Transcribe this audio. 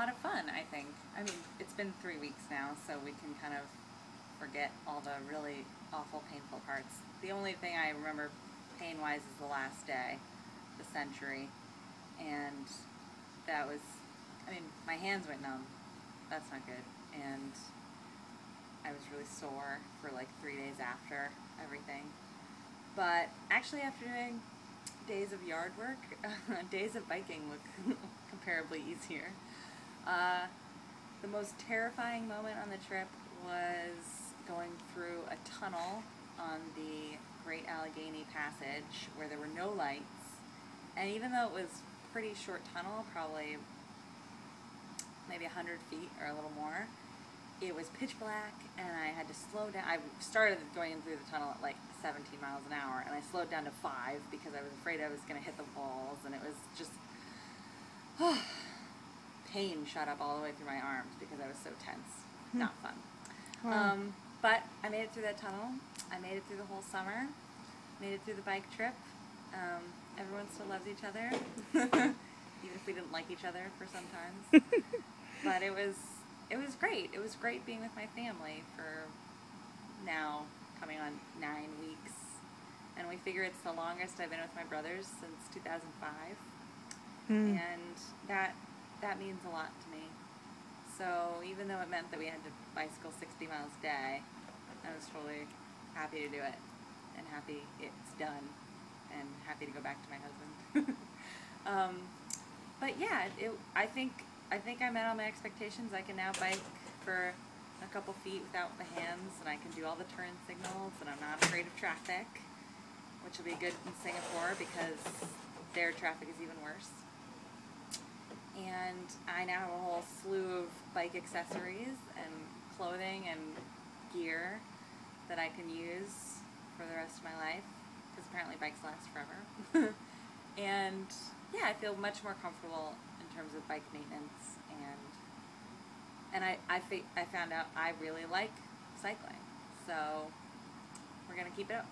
lot of fun, I think. I mean, it's been 3 weeks now, so we can kind of forget all the really awful, painful parts. The only thing I remember pain-wise is the last day, the century, and that was, I mean, my hands went numb. That's not good. And I was really sore for like 3 days after everything. But actually, after doing days of yard work, days of biking look comparably easier. The most terrifying moment on the trip was going through a tunnel on the Great Allegheny Passage where there were no lights. And even though it was a pretty short tunnel, probably maybe 100 feet or a little more, it was pitch black and I had to slow down. I started going in through the tunnel at like 17 miles an hour and I slowed down to 5 because I was afraid I was going to hit the walls, and it was just pain shot up all the way through my arms because I was so tense. Not fun. Wow. But I made it through that tunnel. I made it through the whole summer. Made it through the bike trip. Everyone still loves each other, even if we didn't like each other for some times. But it was great. It was great being with my family for now coming on 9 weeks. And we figure it's the longest I've been with my brothers since 2005. And that means a lot to me. So even though it meant that we had to bicycle 60 miles a day, I was totally happy to do it and happy it's done and happy to go back to my husband. But yeah, I think I met all my expectations. I can now bike for a couple feet without the hands, and I can do all the turn signals, and I'm not afraid of traffic, which will be good in Singapore because their traffic is even worse. And I now have a whole slew of bike accessories and clothing and gear that I can use for the rest of my life, because apparently bikes last forever. And yeah, I feel much more comfortable in terms of bike maintenance, and I found out I really like cycling, so we're gonna keep it up.